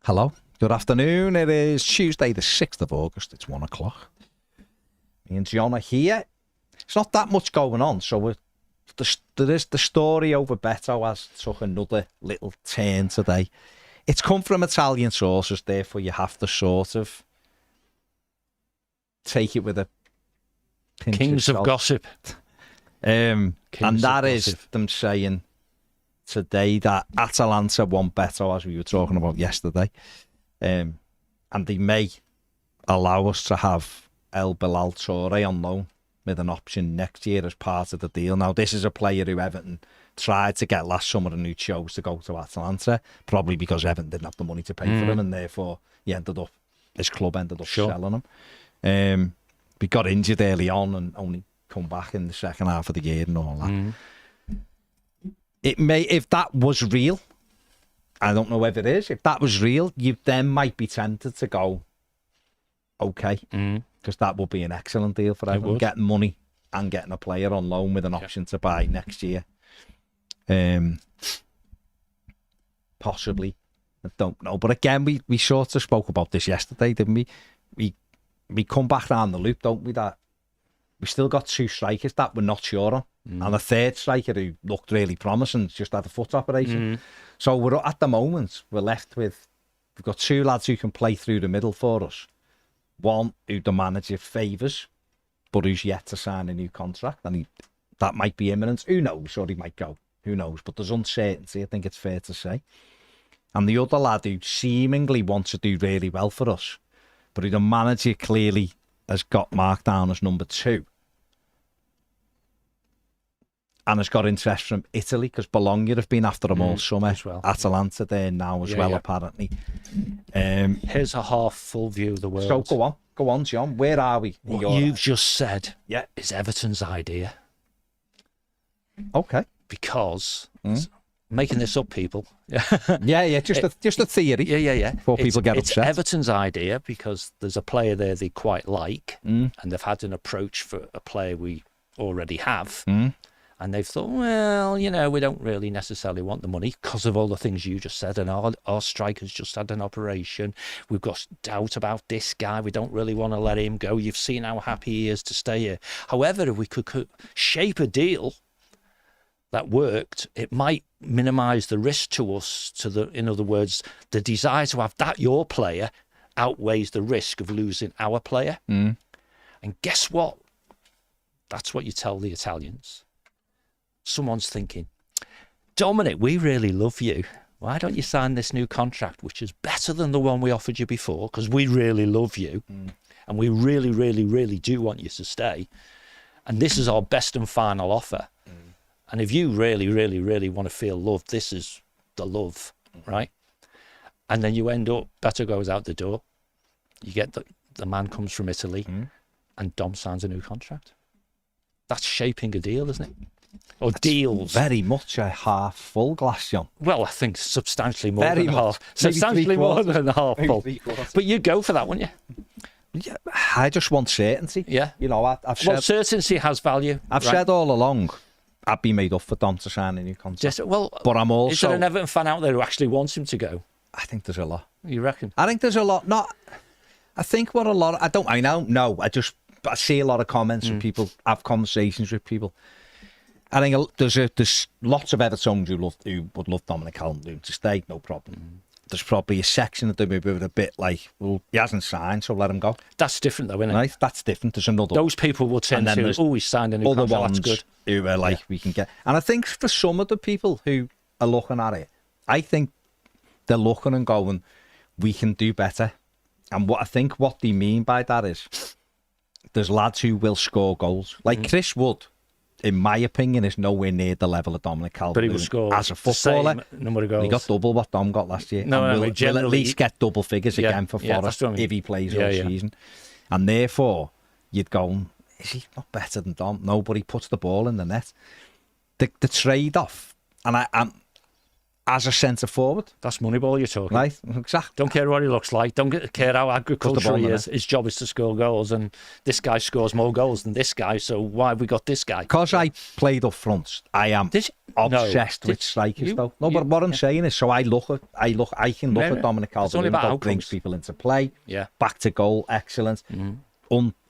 Hello, good afternoon. It is Tuesday the 6th of August. It's 1 o'clock. Me and John are here. It's not that much going on, so there is the story over Beto has took another little turn today. It's come from Italian sources, therefore you have to sort of take it with a pinch Kings of gossip. And that is them saying today that Atalanta want Beto, as we were talking about yesterday, and they may allow us to have El Bilal Toure on loan with an option next year as part of the deal. Now, this is a player who Everton tried to get last summer and who chose to go to Atalanta, probably because Everton didn't have the money to pay for him, and therefore his club ended up selling him. He got injured early on and only come back in the second half of the year and all that. It may, if that was real, I don't know if it is, if that was real, you then might be tempted to go, okay, because that would be an excellent deal for everyone, getting money and getting a player on loan with an option to buy next year. Possibly, I don't know. But again, we sort of spoke about this yesterday, didn't we? We come back down the loop, don't we, that we still got two strikers that we're not sure on. And a third striker who looked really promising, just had a foot operation. So we're at the moment, we're left with, we've got two lads who can play through the middle for us. One who the manager favours, but who's yet to sign a new contract. And that might be imminent. Who knows? Or he might go. Who knows? But there's uncertainty, I think it's fair to say. And the other lad who seemingly wants to do really well for us, but who the manager clearly has got marked down as number 2. And has got interest from Italy, because Bologna have been after him all summer. As well. Atalanta there now as well, apparently. Here's a half full view of the world. So go on, John. Where are we? What you've just said is Everton's idea. Okay. Because, making this up, people. just a theory. Before people get upset. It's Everton's idea because there's a player there they quite like, and they've had an approach for a player we already have. And they've thought, well, we don't really necessarily want the money because of all the things you just said. And our striker's just had an operation. We've got doubt about this guy. We don't really want to let him go. You've seen how happy he is to stay here. However, if we could shape a deal that worked, it might minimise the risk to us. In other words, the desire to have your player outweighs the risk of losing our player. And guess what? That's what you tell the Italians. Someone's thinking, Dominic, we really love you. Why don't you sign this new contract, which is better than the one we offered you before, because we really love you and we really, really, really do want you to stay. And this is our best and final offer. And if you really, really, really want to feel loved, this is the love, right? And then you end up, Beto goes out the door. You get the man comes from Italy and Dom signs a new contract. That's shaping a deal, isn't it? Or that's deals. Very much a half full glass, John. Well, I think substantially more than half. Substantially more than half full. But you'd go for that, wouldn't you? Yeah, I just want certainty. Yeah. I've said, certainty has value. I've said all along, I'd be made up for Dom to sign a new contract. But I'm also... Is there an Everton fan out there who actually wants him to go? I think there's a lot. You reckon? I think there's a lot. I think what a lot... I see a lot of comments from people, have conversations with people. I think there's lots of Evertonians who would love Dominic Calvert-Lewin to stay, no problem. There's probably a section of them who are a bit like, well, he hasn't signed, so let him go. That's different, though, isn't it? Right? That's different. There's another. Those people will tend to, he signed a new contract, that's good. Who are like, we can get. And I think for some of the people who are looking at it, I think they're looking and going, we can do better. And what they mean by that is, there's lads who will score goals. Like Chris Wood, in my opinion, is nowhere near the level of Dominic Calvert-Lewin. But he will score as a footballer. The same number of goals. He got double what Dom got last year. We'll at least get double figures again for Forest if he plays all season. And therefore, you'd go, is he not better than Dom? Nobody puts the ball in the net. The trade-off, and as a centre forward. That's Moneyball you're talking. Right, exactly. Don't care what he looks like. Don't care how agricultural he is. His job is to score goals, and this guy scores more goals than this guy. So why have we got this guy? Because I played up front, I am obsessed with strikers, though. No, but what I'm saying is, so I can look at Dominic Calvert-Lewin, brings people into play, back to goal, excellent,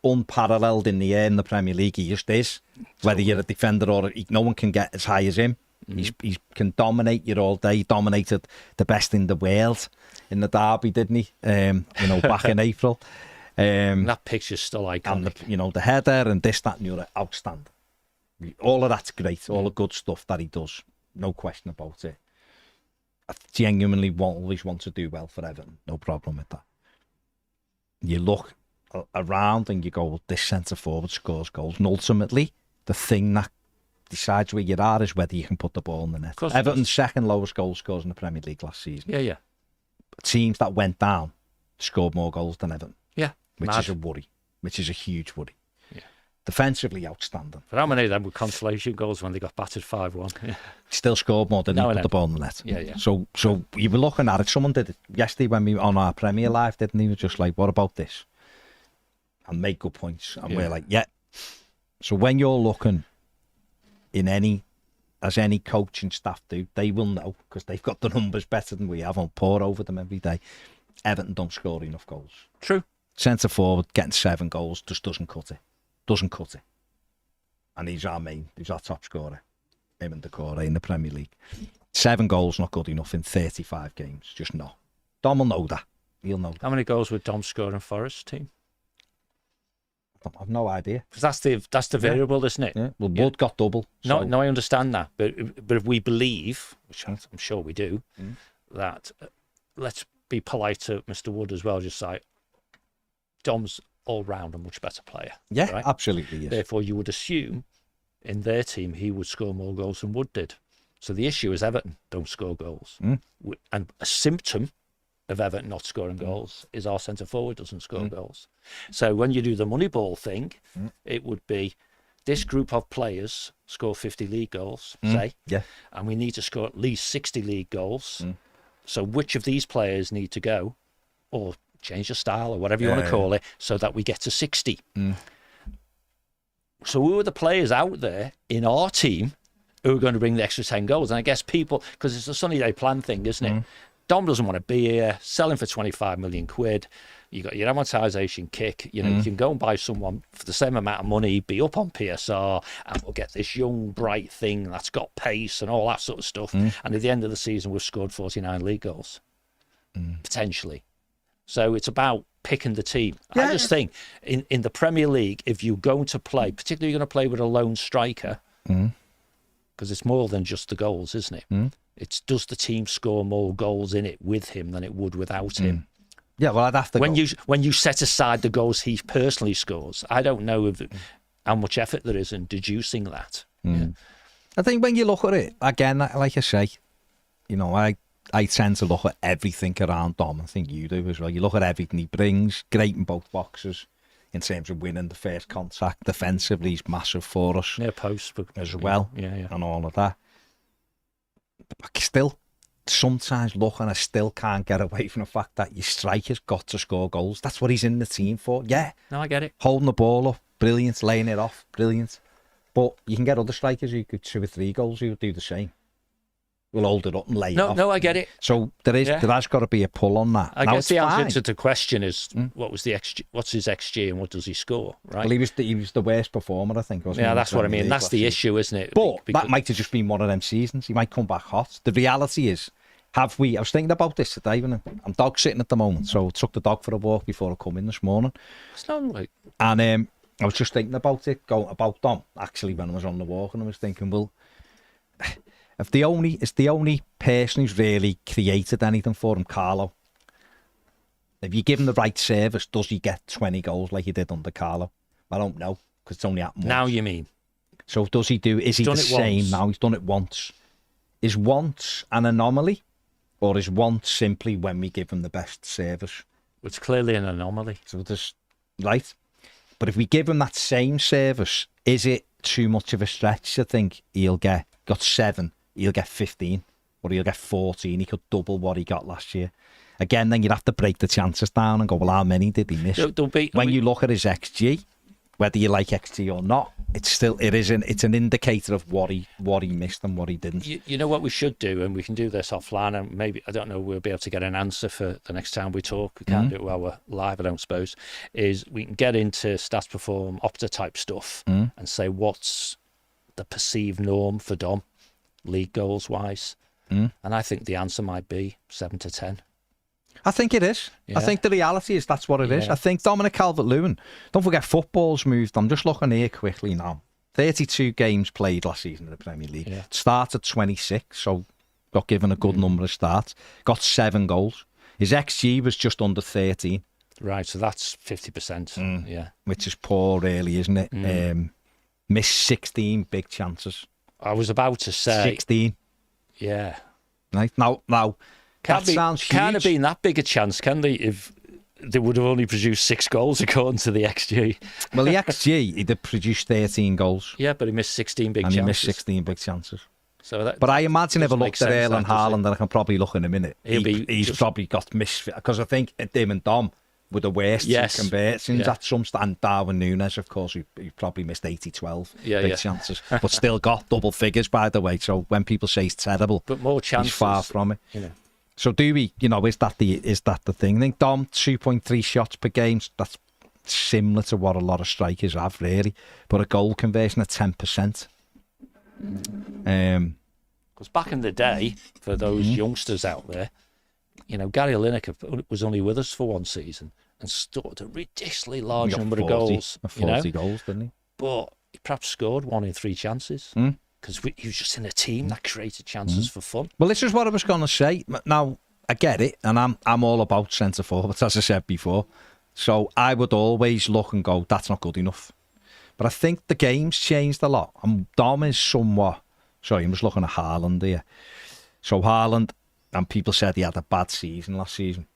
unparalleled in the air in the Premier League. He just is. Whether you're a defender or no one can get as high as him. He can dominate you all day. He dominated the best in the world in the derby, didn't he? Back in April. That picture's still iconic. And the header and this, that, and the other, outstanding. All of that's great. All the good stuff that he does, no question about it. I genuinely always want to do well for Everton. No problem with that. You look around and you go, well, this centre forward scores goals, and ultimately the thing that decides where you are is whether you can put the ball in the net. Everton's second lowest goal scorers in the Premier League last season. Yeah. Teams that went down scored more goals than Everton. Yeah. Which is a worry. Which is a huge worry. Yeah. Defensively outstanding. But how many of them were consolation goals when they got battered 5-1? Yeah. Still scored more than he put the ball in the net. Yeah. So you were looking at it. Someone did it yesterday when we on our Premier Live, didn't he? Was just like, what about this? And make good points. And we're like, yeah. So when you're looking as any coaching staff do, they will know, because they've got the numbers better than we have, and pour over them every day. Everton don't score enough goals. True. Centre forward getting 7 goals just doesn't cut it. And he's our top scorer, him and Decore in the Premier League. 7 goals not good enough in 35 games, just not. Dom will know that. He'll know that. How many goals would Dom score in Forest's team? I've no idea. Because that's the variable, isn't it? Yeah. Well, Wood got double. So. No, I understand that. But if we believe, which I'm sure we do, that let's be polite to Mr. Wood as well, just like, Dom's all round a much better player. Yeah, right? Absolutely. Yes. Therefore, you would assume in their team he would score more goals than Wood did. So the issue is Everton don't score goals. And a symptom of Everton not scoring goals is our centre forward doesn't score goals. So when you do the Moneyball thing, it would be this group of players score 50 league goals, say, and we need to score at least 60 league goals. So which of these players need to go, or change the style, or whatever you want to call it, so that we get to 60? So who are the players out there in our team who are going to bring the extra 10 goals? And I guess people, because it's a sunny day plan thing, isn't it? Dom doesn't want to be here, selling for 25 million quid. You got your amortization kick. You can go and buy someone for the same amount of money, be up on PSR, and we'll get this young, bright thing that's got pace and all that sort of stuff. And at the end of the season, we've scored 49 league goals, potentially. So it's about picking the team. I just think in the Premier League, if you're going to play, particularly you're going to play with a lone striker, because it's more than just the goals, isn't it? It's, does the team score more goals in it with him than it would without him? Yeah, well, I'd have to when you set aside the goals he personally scores, I don't know how much effort there is in deducing that. I think when you look at it, again, like I say, I tend to look at everything around Dom. I think you do as well. You look at everything he brings, great in both boxes, in terms of winning the first contact. Defensively, he's massive for us. Yeah, post as well, and all of that. But still, sometimes look, and I still can't get away from the fact that your striker's got to score goals. That's what he's in the team for. Yeah. No, I get it. Holding the ball up, brilliant. Laying it off, brilliant. But you can get other strikers who could 2 or 3 goals who would do the same. We'll hold it up and lay it off. No, I get it. So there has got to be a pull on that. I guess the answer to the question is what's his XG and what does he score, right? Well, he was the worst performer, I think, wasn't he? Yeah, that's what I mean. That's the issue, isn't it? But that might have just been one of them seasons. He might come back hot. The reality is, I was thinking about this today, and I'm dog sitting at the moment, so I took the dog for a walk before I come in this morning. It's not like... And I was just thinking about about Dom, actually, when I was on the walk, and I was thinking, well, it's the only person who's really created anything for him, Carlo. If you give him the right service, does he get 20 goals like he did under Carlo? I don't know, because it's only happened once. Now you mean? So is he the same now? He's done it once. Is once an anomaly, or is once simply when we give him the best service? It's clearly an anomaly. So right. But if we give him that same service, is it too much of a stretch to think he'll got 7? He'll get 15. or he'll get 14. He could double what he got last year. Again, then you'd have to break the chances down and go, well, how many did he miss? You look at his XG, whether you like XG or not, it's an indicator of what he missed and what he didn't. You know what we should do, and we can do this offline, and maybe, I don't know, we'll be able to get an answer for the next time we talk. We can't do it while we're live, I don't suppose. Is we can get into Stats Perform, Opta type stuff, and say what's the perceived norm for Dom, league goals wise. And I think the answer might be 7 to 10. I think it is. Yeah. I think the reality is that's what it is. I think Dominic Calvert-Lewin, don't forget football's moved. I'm just looking here quickly now. 32 games played last season in the Premier League. Yeah. Started 26, so got given a good number of starts. Got 7 goals. His XG was just under 13. Right, so that's 50%. Yeah, which is poor, really, isn't it? Missed 16 big chances. I was about to say 16. Yeah. Right now. That sounds huge. Can't have been that big a chance, can they? If they would have only produced 6 goals according to the XG. Well, the XG, he'd have produced 13 goals. Yeah, but he missed 16 big chances. And he missed 16 big chances. So but I imagine if I looked at Erling Haaland, and I can probably look in a minute, he's probably got missed. Because I think him and Dom were the worst conversions at some stage. And Darwin Núñez, of course, he probably missed 80-12 big chances. But still got double figures, by the way. So when people say he's terrible, but more chances, he's far from it. You know. So do we, is that the thing? I think Dom, 2.3 shots per game, that's similar to what a lot of strikers have, really. But a goal conversion at 10%. Because back in the day, for those youngsters out there, Gary Lineker was only with us for 1 season and scored a ridiculously large number of goals. 40 goals, didn't he? But he perhaps scored 1 in 3 chances. Because he was just in a team that created chances for fun. Well, this is what I was going to say. Now, I get it, and I'm all about centre forwards, as I said before. So I would always look and go, that's not good enough. But I think the game's changed a lot. And Dom is somewhat... Sorry, I'm just looking at Haaland here. So Haaland, and people said he had a bad season last season.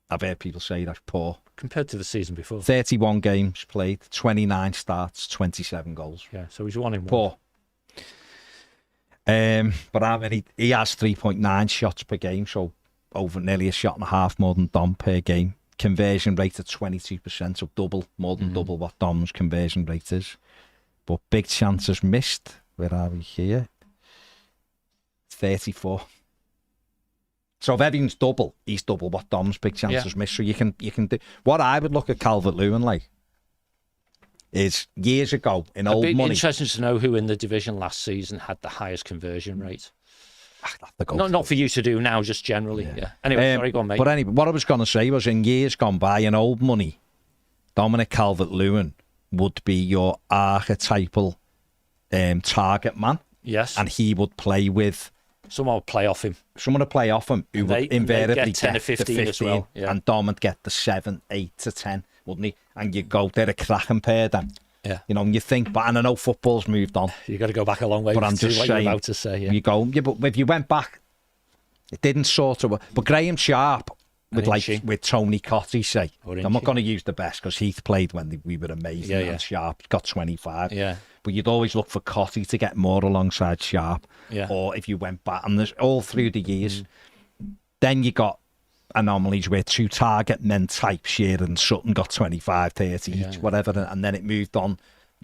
I've heard people say that's poor. Compared to the season before. 31 games played, 29 starts, 27 goals. Yeah, so he's 1 in 1. Poor. But he has 3.9 shots per game, so over nearly a shot and a half more than Dom per game. Conversion rate at 22%, so more than double what Dom's conversion rate is. But big chances missed. Where are we here? 34. So if everything's double, he's double what Dom's big chances missed. So you can do. What I would look at Calvert-Lewin like is years ago in old money. It'd be interesting to know who in the division last season had the highest conversion rate. Not for you to do now, just generally. Yeah. Anyway, sorry, go on, mate. But anyway, what I was going to say was in years gone by, in old money, Dominic Calvert-Lewin would be your archetypal target man. Yes. And he would play with... Someone would play off him. Someone would play off him who would invariably get 10 or 15 as well. Yeah. And Dom would get the 7, 8 to 10, wouldn't he? And you go, they're a cracking pair then. Yeah. And you think, but and I know football's moved on. You've got to go back a long way. But I'm just saying, what you're about to say. Yeah. You go, but if you went back, it didn't sort of... But Graham Sharp, with Tony Cottee, say, I'm not going to use the best because Heath played when we were amazing and Sharp got 25. Yeah. But you'd always look for Cottee to get more alongside Sharp. Yeah. Or if you went back, and there's all through the years, then you got anomalies where 2 target men type Shearer and Sutton got 25, 30 each, whatever, and then it moved on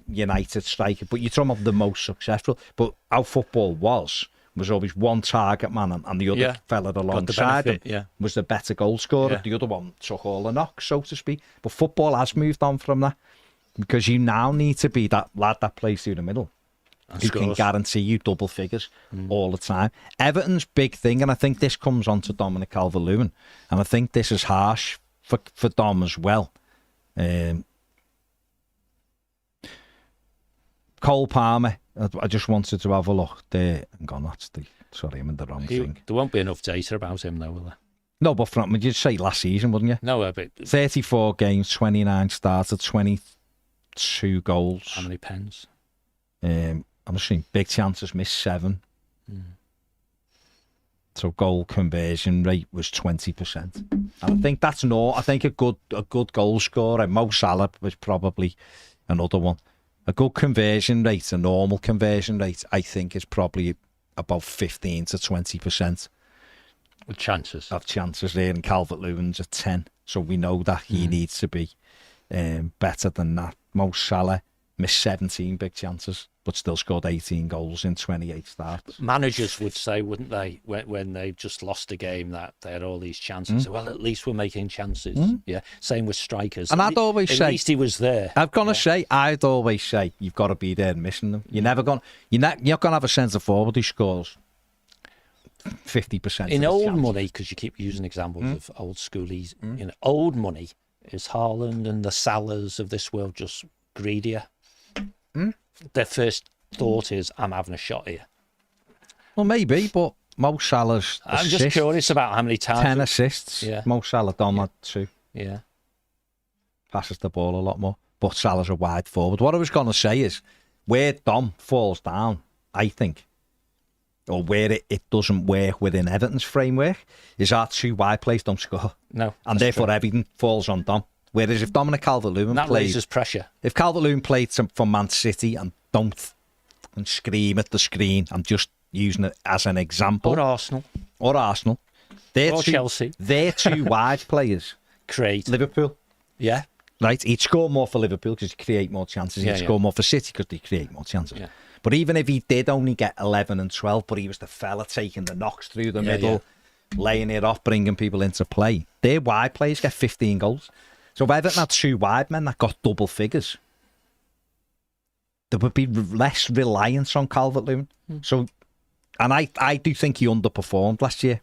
United striker. But you're talking about the most successful. But how football was always one target man and the other fella alongside him was the better goal scorer. The other one took all the knocks, so to speak. But football has moved on from that because you now need to be that lad that plays through the middle who can guarantee you double figures all the time. Everton's big thing, and I think this comes on to Dominic Calvert-Lewin, and I think this is harsh for Dom as well. Cole Palmer, I just wanted to have a look there. Sorry, I'm in the wrong thing. There won't be enough data about him, though, will there? No, but you'd say last season, wouldn't you? No, but 34 games, 29 started, 22 goals. How many pens? I'm just saying big chances missed 7. So goal conversion rate was 20%. And I think that's I think a good goal scorer. Mo Salah was probably another one. A good conversion rate, a normal conversion rate, I think is probably about 15 to 20% With chances. of chances there, and Calvert-Lewin's at 10. So we know that he needs to be better than that. Mo Salah missed 17 big chances, but still scored 18 goals in 28 starts. Managers would say, wouldn't they, when they just lost a game, that they had all these chances? Well, at least we're making chances. Yeah. Same with strikers. And I'd always say, at least he was there. I'd always say, you've got to be there and missing them. You're not going to have a centre forward who scores 50% in old money, because you keep using examples of old schoolies. In old money, is Haaland and the Salahs of this world just greedier? Their first thought is, I'm having a shot here. Well, maybe, but Mo Salah's I'm assists, just curious about how many times. 10 assists. Yeah. Mo Salah done that too. Yeah. Passes the ball a lot more. But Salah's a wide forward. What I was going to say is, where Dom falls down, I think, or where it doesn't work within Everton's framework, is our 2 wide players don't score. No. And therefore everything falls on Dom. Whereas if Dominic Calvert-Lewin that played... raises pressure. If Calvert-Lewin played for Man City and don't and scream at the screen, I'm just using it as an example. Or Arsenal. They're Chelsea. They're 2 wide players. Create. Liverpool. Yeah. Right? He'd score more for Liverpool because he'd create more chances. He'd score more for City because he'd create more chances. Yeah. But even if he did only get 11 and 12, but he was the fella taking the knocks through the middle, laying it off, bringing people into play, their wide players get 15 goals. So if Everton had 2 wide men that got double figures, there would be less reliance on Calvert-Lewin. So, and I do think he underperformed last year.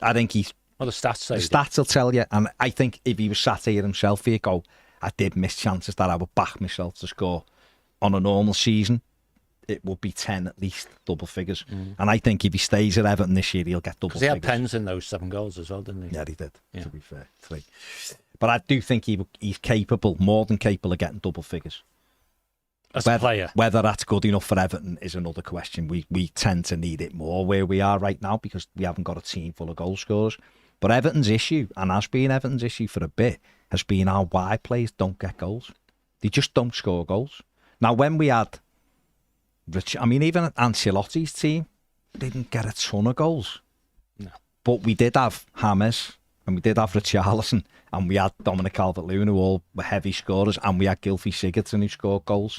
I think he's... Well, the stats say the stats will tell you. And I think if he was sat here himself, he'd go, I did miss chances that I would back myself to score. On a normal season, it would be 10 at least, double figures. And I think if he stays at Everton this year, he'll get double figures. He had pens in those 7 goals as well, didn't he? Yeah, he did, to be fair. 3. But I do think he's capable, more than capable of getting double figures. As a player. Whether that's good enough for Everton is another question. We tend to need it more where we are right now because we haven't got a team full of goal scorers. But Everton's issue, and has been Everton's issue for a bit, has been our wide players don't get goals. They just don't score goals. Now, when we had... even Ancelotti's team didn't get a ton of goals. No. But we did have James, and we did have Richarlison, and we had Dominic Calvert-Lewin, who all were heavy scorers, and we had Gylfi Sigurdsson, who scored goals.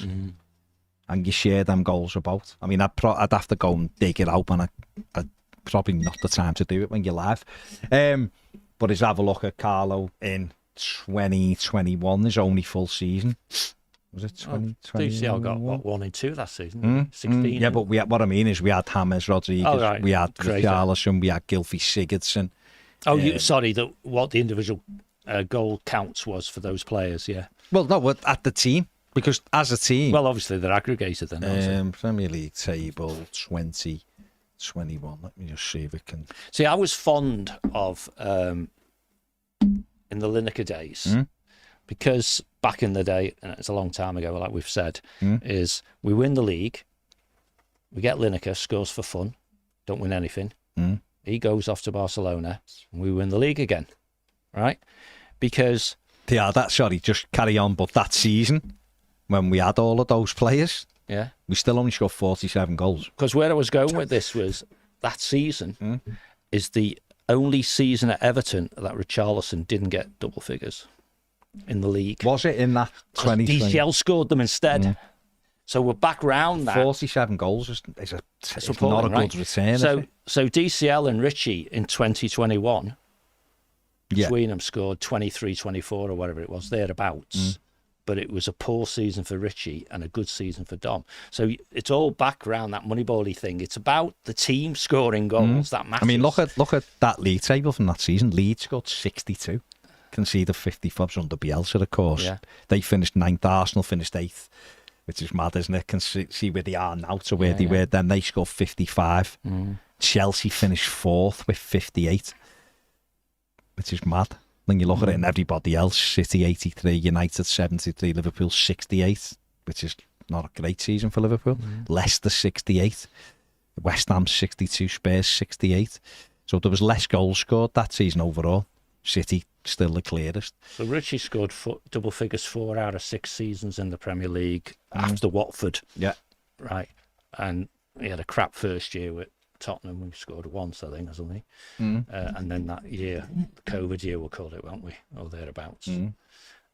And you share them goals about. I mean, I'd have to go and dig it out, and I'd probably not the time to do it when you're live. But let's have a look at Carlo in 2021, his only full season. Was it 2020? DCL got 1 and 2 last season. 16. Yeah, but what I mean is we had James Rodriguez, we had Richarlison, we had Gylfi Sigurdsson. Sorry, what the individual goal counts was for those players, yeah. Well, no, at the team, because as a team... Well, obviously they're aggregated then, Premier League table 2021. Let me just see if it can... See, I was fond of, in the Lineker days, because back in the day, and it's a long time ago, like we've said, is we win the league, we get Lineker, scores for fun, don't win anything. He goes off to Barcelona, and we win the league again, right? Because... Yeah, just carry on, but that season, when we had all of those players, we still only scored 47 goals. Because where I was going with this was, that season is the only season at Everton that Richarlison didn't get double figures in the league. Was it in that 2020? DCL scored them instead. So we're back round that. 47 goals is not a good return. So DCL and Richie in 2021, between them scored 23, 24 or whatever it was, thereabouts. But it was a poor season for Richie and a good season for Dom. So it's all back around that Moneyball-y thing. It's about the team scoring goals that matters. I mean, look at that league table from that season. Leeds scored 62. Conceded 55 under Bielsa, of course. Yeah. They finished 9th. Arsenal finished 8th, which is mad, isn't it? Can see where they are now to where they were then. They scored 55. Chelsea finished 4th with 58, which is mad. When you look at it, and everybody else, City 83, United 73, Liverpool 68, which is not a great season for Liverpool. Leicester 68, West Ham 62, Spurs 68. So there was less goals scored that season overall. City still the clearest. So Richie scored double figures 4 out of 6 seasons in the Premier League after Watford. Yeah. Right. And he had a crap first year with Tottenham, we scored once, I think, or something. And then that year, the COVID year, we'll call it, won't we? Or thereabouts.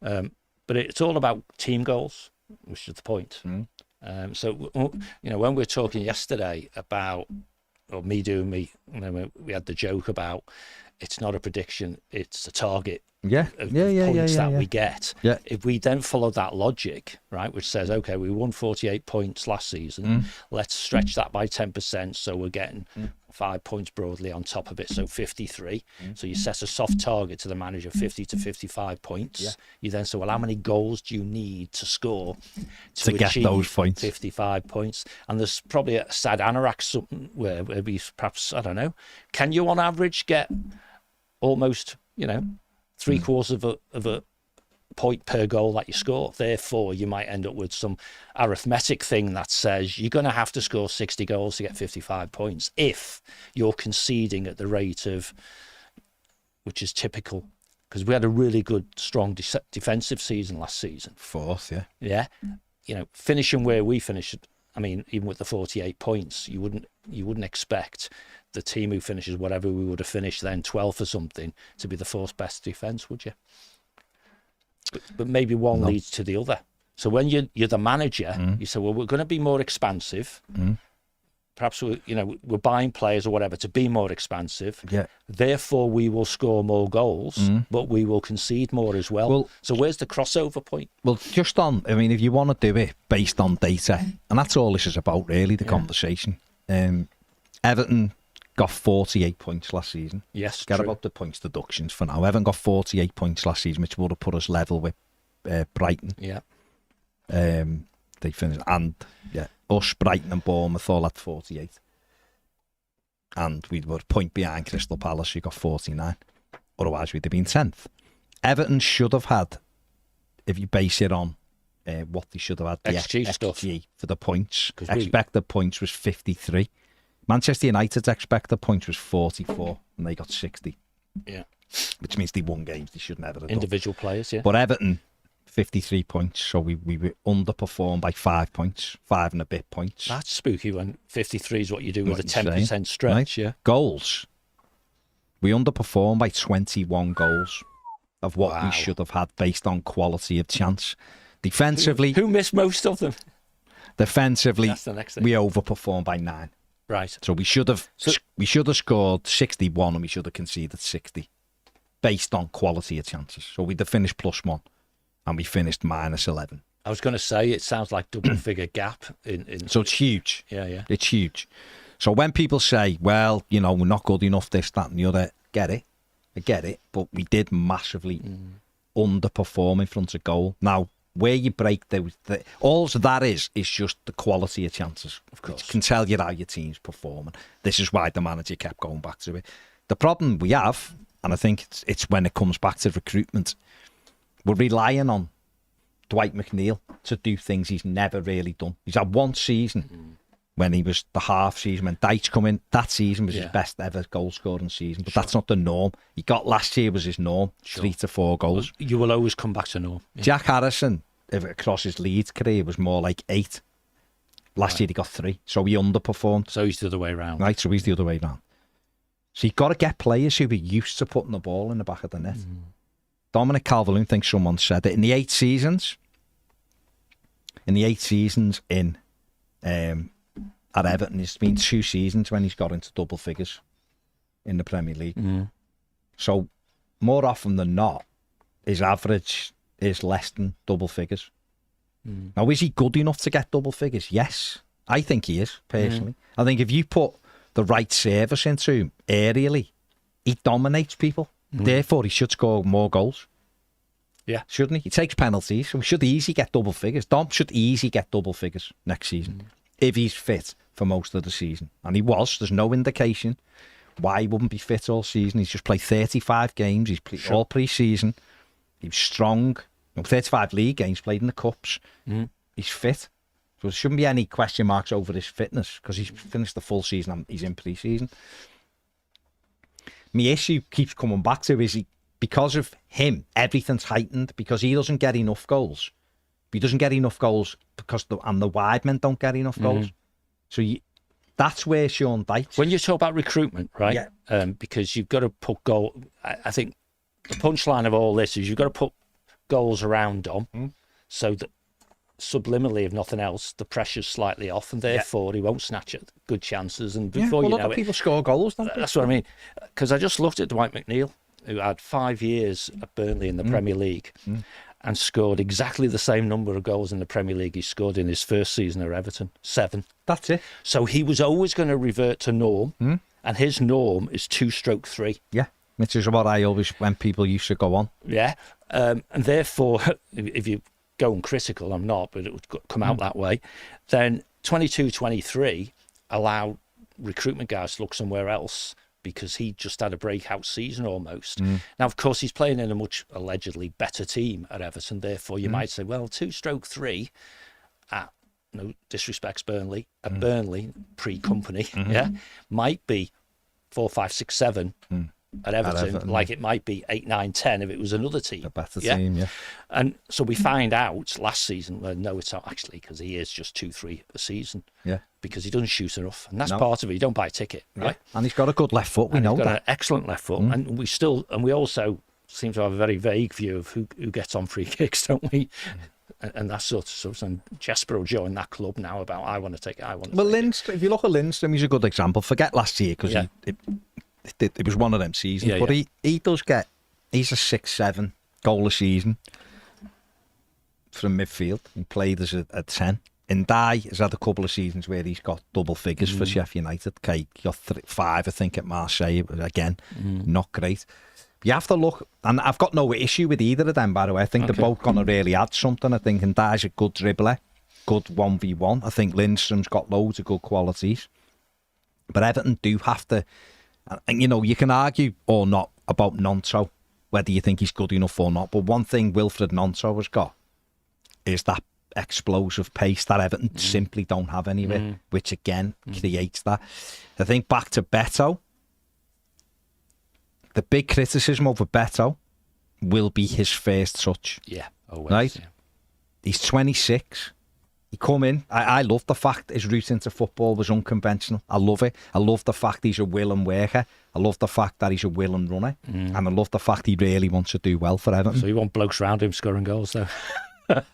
But it's all about team goals, which is the point. So, you know, when we were talking yesterday about, or me, you know, we had the joke about it's not a prediction, it's a target. Points that we get. If we then follow that logic, right, which says, okay, we won 48 points last season, let's stretch that by 10%, so we're getting 5 points broadly on top of it, so 53. So you set a soft target to the manager, 50 to 55 points. You then say, well, how many goals do you need to score to get those points? 55 points. And there's probably a sad anorak something where we perhaps, I don't know, can you on average get almost, you know, 3/4 of a point per goal that you score? Therefore, you might end up with some arithmetic thing that says you're going to have to score 60 goals to get 55 points if you're conceding at the rate of, which is typical, because we had a really good, strong defensive season last season. Fourth, yeah. You know, finishing where we finished. I mean, even with the 48 points, you wouldn't expect the team who finishes whatever we would have finished then, 12th or something, to be the fourth best defence, would you? But maybe one leads to the other. So when you're the manager, you say, well, we're going to be more expansive. Perhaps we're buying players or whatever to be more expansive. Therefore, we will score more goals, but we will concede more as well. So where's the crossover point? Well, I mean, if you want to do it based on data, and that's all this is about, really, the conversation. Everton got 48 points last season. Yes, Forget about the points deductions for now. Everton got 48 points last season, which would have put us level with Brighton. They finished, and us, Brighton and Bournemouth all at 48. And we were a point behind Crystal Palace, who got 49. Otherwise, we'd have been 10th. Everton should have had, if you base it on what they should have had, the XG for the points. Expected points was 53. Manchester United's expected points was 44, and they got 60. Which means they won games they should never have done. Individual players, But Everton, 53 points, so we were underperformed by 5 points, 5 and a bit points. That's spooky when 53 is what you do with a 10% stretch, right? Goals. We underperformed by 21 goals of what we should have had based on quality of chance. Defensively... Who missed most of them? Defensively, That's the next thing. We overperformed by 9. Right. So we should have scored 61 and we should have conceded 60 based on quality of chances. So we'd have finished +1 and we finished -11. I was going to say, it sounds like double figure gap. So it's huge. Yeah. It's huge. So when people say, well, you know, we're not good enough, this, that and the other, I get it. But we did massively underperform in front of goal. Now, where you break all that is just the quality of chances. Of course. It can tell you how your team's performing. This is why the manager kept going back to it. The problem we have, and I think it's when it comes back to recruitment, we're relying on Dwight McNeil to do things he's never really done. He's had one season when he was the half season, when Dyche come in, that season was his best ever goal scoring season, but that's not the norm. He got last year was his norm, 3 to 4 goals. You will always come back to norm. Yeah. Jack Harrison, across his Leeds career, was more like 8. Last year he got 3, so he underperformed. So he's the other way around. Right, so he's the other way around. So you've got to get players who are used to putting the ball in the back of the net. Dominic Calvert-Lewin thinks someone said it. In the 8 seasons at Everton, it's been 2 seasons when he's got into double figures in the Premier League. So more often than not, his average is less than double figures. Now, is he good enough to get double figures? Yes, I think he is, personally. I think if you put the right service into him aerially, he dominates people. Therefore, he should score more goals. Yeah. Shouldn't he? He takes penalties, so he should easily get double figures. Dom should easily get double figures next season if he's fit for most of the season. And he was. There's no indication why he wouldn't be fit all season. He's just played 35 games. He's played all pre-season. He was strong. 35 league games, played in the Cups. He's fit. So there shouldn't be any question marks over his fitness because he's finished the full season and he's in pre-season. My issue keeps coming back to is because of him, everything's heightened because he doesn't get enough goals. He doesn't get enough goals because the wide men don't get enough goals. So That's where Sean Dyche... When you talk about recruitment, right? Yeah. Because you've got to put goal... I think the punchline of all this is you've got to put goals around Dom so that subliminally, if nothing else, the pressure's slightly off, and therefore he won't snatch at good chances. And before you know it... people score goals, don't they? That's what I mean. Because I just looked at Dwight McNeil, who had 5 years at Burnley in the Premier League and scored exactly the same number of goals in the Premier League he scored in his first season at Everton, 7. That's it. So he was always going to revert to norm, and his norm is 2/3. Yeah, which is what I always, when people used to go on. Yeah, and therefore, if you going critical, I'm not, but it would come out that way, then 22-23 allowed recruitment guys to look somewhere else because he just had a breakout season almost. Now, of course, he's playing in a much allegedly better team at Everton. Therefore, you might say, well, 2/3 at, no disrespects Burnley, at Burnley, pre-company, might be 4, 5, 6, 7 at Everton, like it might be 8, 9, 10 if it was another team. A better team, yeah. And so we find out last season, well, no, it's not actually, because he is just 2-3 a season. Yeah. Because he doesn't shoot enough. And that's part of it. You don't buy a ticket, right? Yeah. And he's got a good left foot, we know that. He's got an excellent left foot. And we also seem to have a very vague view of who gets on free kicks, don't we? And that sort of stuff. And Jesper will join that club now about, I want to take it, Well, Lindstrom, if you look at Lindstrom, he's a good example. Forget last year, because it was one of them seasons. But he does get, he's a 6-7 goal a season from midfield. He played as a 10. And Dye has had a couple of seasons where he's got double figures for Sheffield United. Okay, he got 5, I think, at Marseille. Again, not great. You have to look, and I've got no issue with either of them, by the way. I think they're both going to really add something. I think Ndye's a good dribbler, good 1v1. I think Lindstrom's got loads of good qualities. But Everton do have to, and you can argue or not about Nonto, whether you think he's good enough or not. But one thing Wilfred Nonto has got is that explosive pace that Everton simply don't have anywhere, which again creates that. I think back to Beto, the big criticism over Beto will be his first touch. Yeah, always. Right? Yeah. He's 26. He come in. I love the fact his route into football was unconventional. I love it. I love the fact he's a willing worker. I love the fact that he's a willing runner. And I love the fact he really wants to do well for Everton. So you want blokes around him scoring goals, though?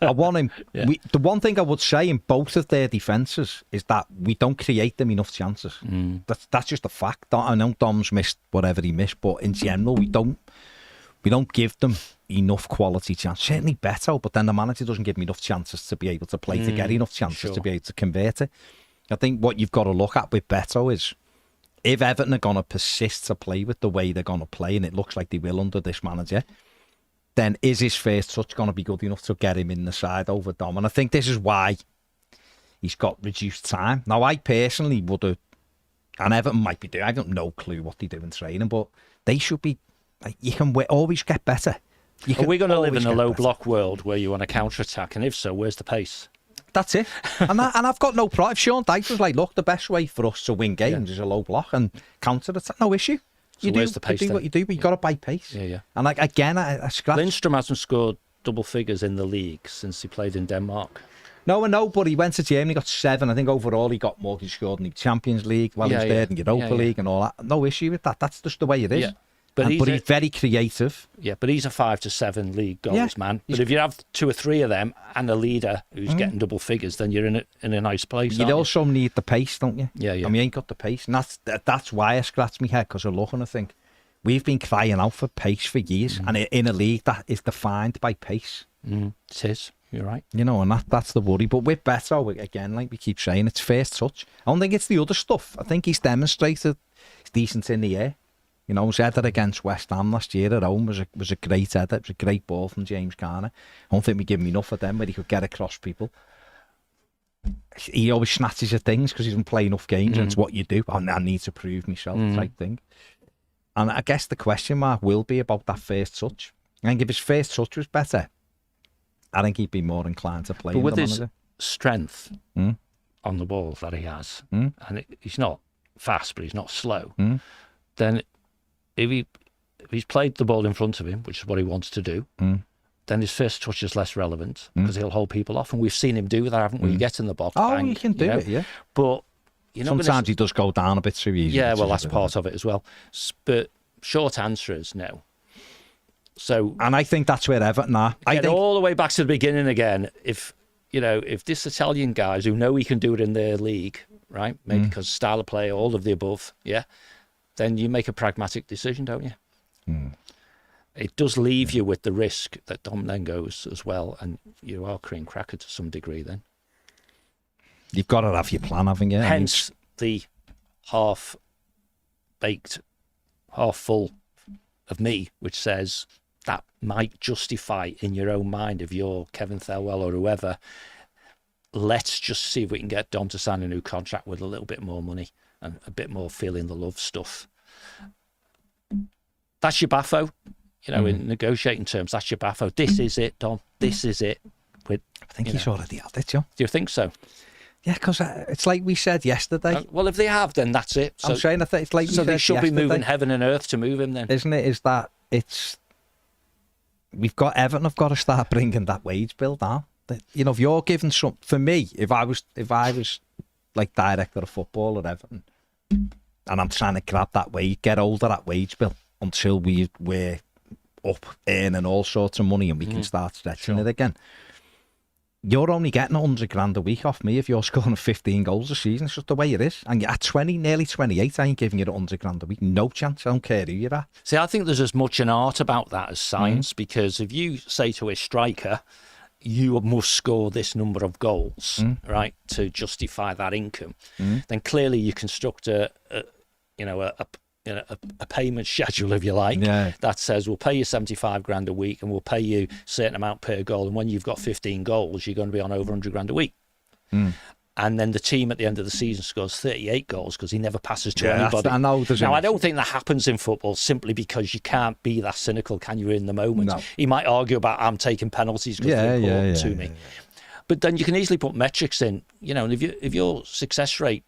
I want him. Yeah. The one thing I would say in both of their defences is that we don't create them enough chances. That's just a fact. I know Dom's missed whatever he missed, but in general, we don't give them enough quality chances. Certainly Beto, but then the manager doesn't give them enough chances to be able to play, to get enough chances to be able to convert it. I think what you've got to look at with Beto is, if Everton are going to persist to play with the way they're going to play, and it looks like they will under this manager, then is his first touch going to be good enough to get him in the side over Dom? And I think this is why he's got reduced time. Now, I personally would have, and Everton might be doing, I don't no clue what they do in training, but they should be, you can always get better. Are we going to live in a low block world where you want to counter-attack? And if so, where's the pace? That's it. and I've got no problem. If Sean Dyche was like, look, the best way for us to win games is a low block and counter-attack, no issue. So where's the pace? You do what you do, but you got to buy pace. Yeah. And like again, I scratch. Lindstrom hasn't scored double figures in the league since he played in Denmark. No, I know, but he went to Germany, got 7. I think overall he got more. He scored in the Champions League while he was there, in Europa League and all that. No issue with that. That's just the way it is. Yeah. But he's very creative. Yeah, but he's a 5 to 7 league goals man. But if you have 2 or 3 of them and a leader who's getting double figures, then you're in a nice place. You also need the pace, don't you? Yeah. And we ain't got the pace, and that's why I scratch my head, because I look and I think we've been crying out for pace for years, and in a league that is defined by pace. It is. You're right. And that's the worry. But with Beto, again, like we keep saying, it's first touch. I don't think it's the other stuff. I think he's demonstrated he's decent in the air. His header against West Ham last year at home was a great header. It was a great ball from James Garner. I don't think we give him enough of them where he could get across people. He always snatches at things because he doesn't play enough games, and it's what you do. I need to prove myself type thing. And I guess the question mark will be about that first touch. I think if his first touch was better, I think he'd be more inclined to play. But with his strength on the ball that he has, and he's not fast, but he's not slow, then if he's played the ball in front of him, which is what he wants to do, then his first touch is less relevant because he'll hold people off. And we've seen him do that, haven't we? You get in the box. Oh, bang, you can do it, yeah. But, Sometimes he does go down a bit too easy. Yeah, well, that's part of it as well. But short answer is no. So, and I think that's where Everton are. I think all the way back to the beginning again. If this Italian guys who know he can do it in their league, right? Maybe because style of play, all of the above, yeah. Then you make a pragmatic decision, don't you? It does leave you with the risk that Dom then goes as well, and you are cream cracker to some degree. Then you've got to have your plan, haven't you? Hence the half-baked, half-full of me, which says that might justify in your own mind, if you're Kevin Thelwell or whoever, let's just see if we can get Dom to sign a new contract with a little bit more money and a bit more feeling the love stuff. That's your baffo, in negotiating terms. That's your baffo. This is it, Dom. This is it. I think he's already had it, Joe. Do you think so? Yeah, because it's like we said yesterday. Well, if they have, then that's it. So, I'm saying it's like so they should be moving heaven and earth to move him then. Isn't it? Is that we've got Everton have got to start bringing that wage bill down. If you're giving some, for me, if I was like director of football at Everton, and I'm trying to grab that wage, get hold of that wage bill until we're up earning all sorts of money and we can start stretching it again. You're only getting $100,000 a week off me if you're scoring 15 goals a season. It's just the way it is. And you're at nearly 28, I ain't giving you $100,000 a week. No chance. I don't care who you're at. See, I think there's as much an art about that as science, because if you say to a striker, you must score this number of goals, right, to justify that income, then clearly you construct a payment schedule, if you like, that says we'll pay you $75,000 a week and we'll pay you a certain amount per goal. And when you've got 15 goals, you're going to be on over $100,000 a week. And then the team at the end of the season scores 38 goals because he never passes to anybody. I don't think that happens in football simply because you can't be that cynical, can you, in the moment? No. He might argue about, I'm taking penalties because they're important to me. But then you can easily put metrics in, and if your success rate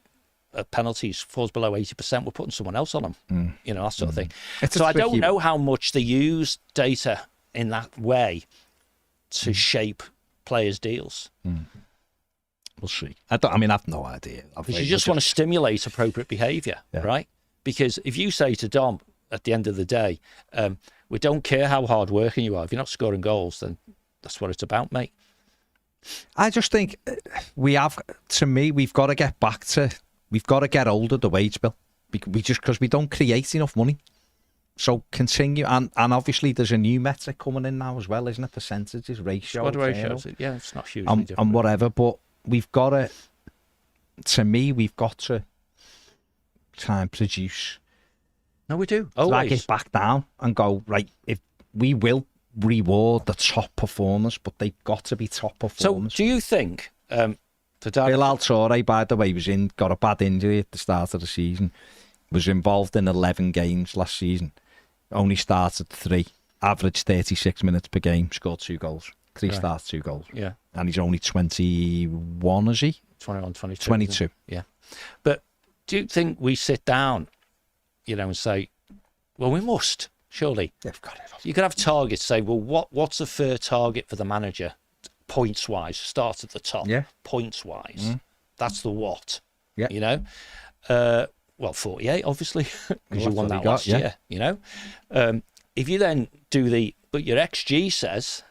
penalties falls below 80%, we're putting someone else on them, that sort of thing. So I don't know how much they use data in that way to shape players' deals. We'll see. I've no idea. Because you just want to stimulate appropriate behaviour, right? Because if you say to Dom at the end of the day, we don't care how hard working you are, if you're not scoring goals, then that's what it's about, mate. I just think we've got to get back to, we've got to get hold of the wage bill because we don't create enough money. So continue, and obviously there's a new metric coming in now as well, isn't it? Percentages, ratios. Squad ratios, yeah, it's not hugely different. And whatever, but we've got to try and produce. No, we do. Always. Drag it back down and go, right, if we will reward the top performers, but they've got to be top performers. So do you think... Phil Altuve, by the way, got a bad injury at the start of the season, was involved in 11 games last season, only started 3, averaged 36 minutes per game, scored 2 goals. 3 starts, 2 goals. Yeah. And he's only 21, is he? 21, 22. 22. Yeah. But do you think we sit down, and say, well, we must, surely. Yeah, got it. You could have targets, say, well, what's a fair target for the manager, points-wise? Start at the top, points-wise. That's the what, well, 48, obviously, because you won that last year, If you then do but your XG says,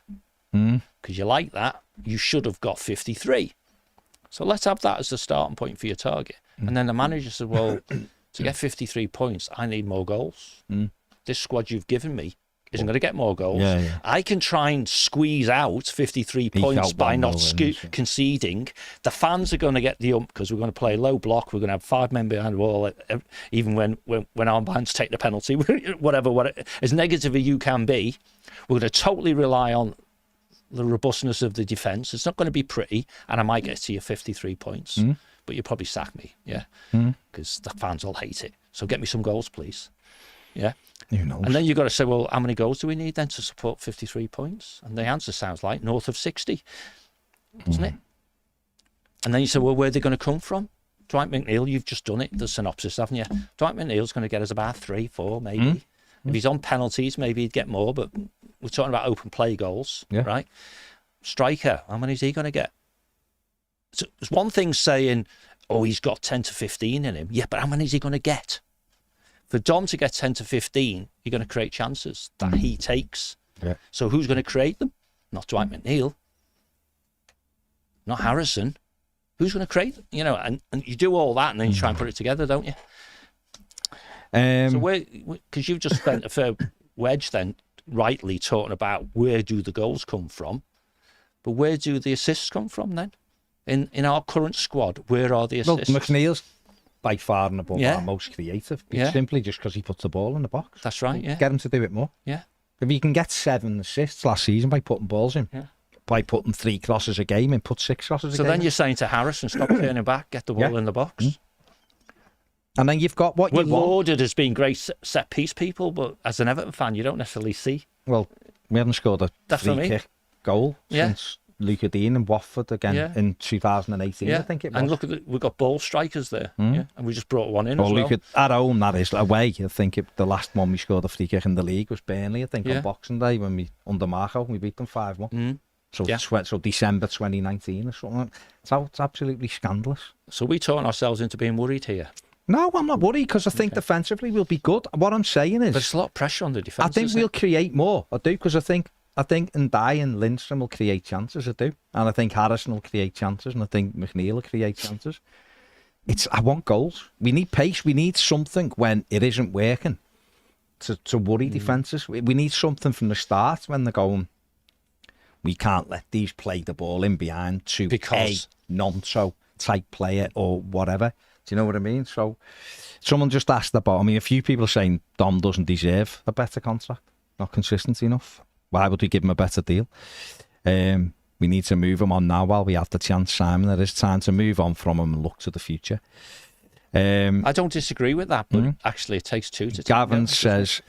because you like that, you should have got 53. So let's have that as the starting point for your target. And then the manager said, well, to get 53 points, I need more goals. This squad you've given me isn't going to get more goals. I can try and squeeze out 53 points by not conceding. The fans are going to get the because we're going to play low block. We're going to have 5 men behind the wall, even when our bands take the penalty, whatever, as negative as you can be. We're going to totally rely on the robustness of the defence. It's not going to be pretty, and I might get to your 53 points, but you'll probably sack me, because the fans all hate it. So get me some goals, please. Yeah. Who knows? And then you've got to say, well, how many goals do we need then to support 53 points? And the answer sounds like north of 60, doesn't it? And then you say, well, where are they going to come from? Dwight McNeil, you've just done it, the synopsis, haven't you? Dwight McNeil's going to get us about 3, 4, maybe. If he's on penalties, maybe he'd get more, but we're talking about open play goals, right? Striker, how many is he going to get? So it's one thing saying, oh, he's got 10 to 15 in him. Yeah, but how many is he going to get? For Dom to get 10 to 15, you're going to create chances that he takes. Yeah. So who's going to create them? Not Dwight McNeil. Not Harrison. Who's going to create them? You know, and you do all that and then you try and put it together, don't you? So because you've just spent a fair wedge then, rightly talking about where do the goals come from, but where do the assists come from then? In our current squad, where are the assists? Well, McNeil's by far and above our most creative. It's simply just because he puts the ball in the box. That's right, yeah. Get him to do it more. Yeah. If he can get 7 assists last season by putting balls in, by putting 3 crosses a game and put 6 crosses a game. So then you're saying to Harrison, stop turning back, get the ball in the box. And then you've got what We're you want. lauded as being great set piece people, but as an Everton fan, you don't necessarily see. Well, we haven't scored a free kick goal since Luca Dean and Watford again in 2018, I think it was. And look at we've got ball strikers there, and we just brought one in as well. Luca, at home, that is. Away, I think the last one we scored a free kick in the league was Burnley, I think, on Boxing Day when we, under Marco, we beat them 5-1. So December 2019 or something. It's absolutely scandalous. So we talking ourselves into being worried here? No, I'm not worried because I think defensively we'll be good. What I'm saying is... There's a lot of pressure on the defence. I think we'll create more. I do, because I think Ndai and Lindstrom will create chances, I do. And I think Harrison will create chances, and I think McNeil will create chances. I want goals. We need pace. We need something when it isn't working to worry defences. We need something from the start when they're going, we can't let these play the ball in behind to a Nonso type player or whatever. Do you know what I mean? So someone just asked about, a few people are saying Dom doesn't deserve a better contract, not consistent enough. Why would we give him a better deal? We need to move him on now while we have the chance, Simon. There is time to move on from him and look to the future. I don't disagree with that, but actually it takes two to Gavin says,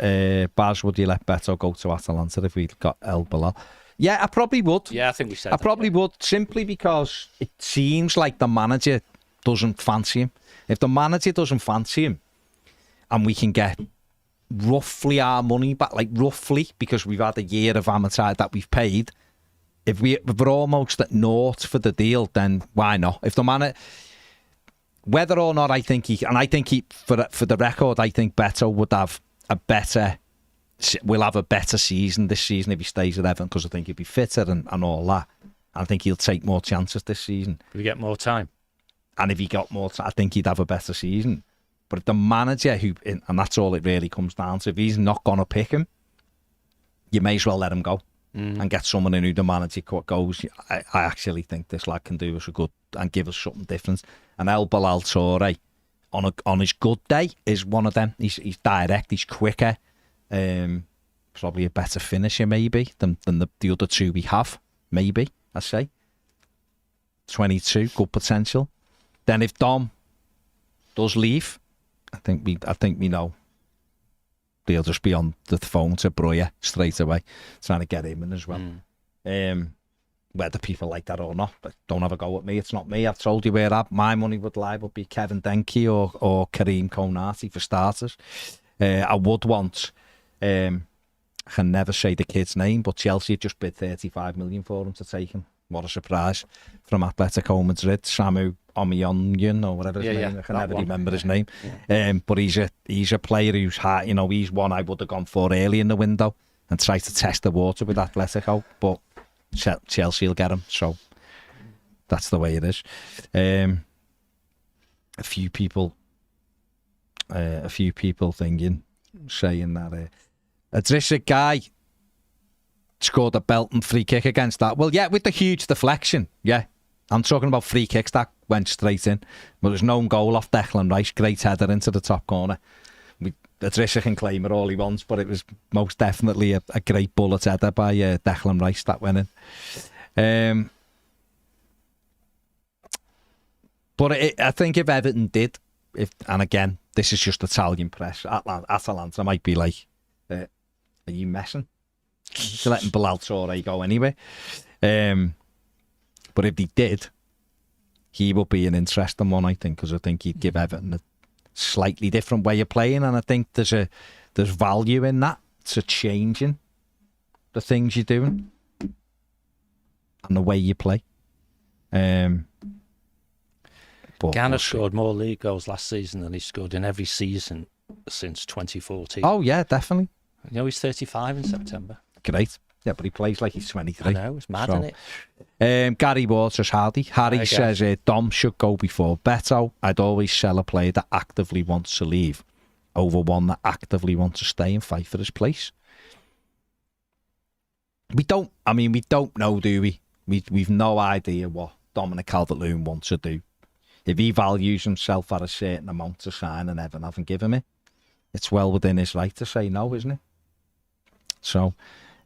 Baz, would you let Beto go to Atalanta if we'd got El Bilal? Yeah, I probably would. Yeah, I think we said I probably would, simply because it seems like the manager doesn't fancy him. If the manager doesn't fancy him and we can get roughly our money back, like roughly, because we've had a year of amortized that we've paid, if we're almost at naught for the deal, then why not? If the manager, whether or not I think he, for the record, I think Beto would have will have a better season this season if he stays at Everton, because I think he'll be fitter and all that. I think he'll take more chances this season. Will he get more time? And if he got more time, I think he'd have a better season. But if the manager, and that's all it really comes down to, if he's not going to pick him, you may as well let him go and get someone in who the manager goes, I actually think this lad can do us a good and give us something different. And El Bilal Toure, on his good day, is one of them. He's direct, he's quicker, probably a better finisher maybe than the other two we have, maybe, I say. 22, good potential. Then if Dom does leave, I think we know they'll just be on the phone to Breuer straight away, trying to get him in as well. Whether people like that or not, but don't have a go at me. It's not me. I've told you where my money would lie. Would be Kevin Denke or Kareem Konate for starters. I would want. I can never say the kid's name, but Chelsea just bid 35 million for him to take him. What a surprise from Atletico Madrid, Samu Omiyonyan or whatever his name. I can never remember his name. But he's a player who's hard. He's one I would have gone for early in the window and tried to test the water with Atletico. But Chelsea will get him, so that's the way it is. A few people saying that Adrissa guy scored a belting free kick against that. Well, yeah, with the huge deflection. Yeah, I'm talking about free kicks that went straight in. But there's no goal off Declan Rice. Great header into the top corner. Adrissa can claim it all he wants, but it was most definitely a great bullet header by Declan Rice that went in. But I think if Everton did, and again, this is just Italian press, Atalanta might be like, are you messing? To letting Bilal Toure go anyway. But if he did, he would be an interesting one, I think, because I think he'd give Everton a slightly different way of playing, and I think there's value in that, to changing the things you're doing and the way you play. But Garner scored more league goals last season than he scored in every season since 2014. Oh, yeah, definitely. You know, he's 35 in September. Great. Yeah, but he plays like he's 23. I know, it's mad, isn't it? Gary Waters, Harry says Dom should go before Beto. I'd always sell a player that actively wants to leave over one that actively wants to stay and fight for his place. We don't know, do we? We've no idea what Dominic Calvert-Lewin wants to do. If he values himself at a certain amount to sign and Everton haven't given him, it's well within his right to say no, isn't it? So,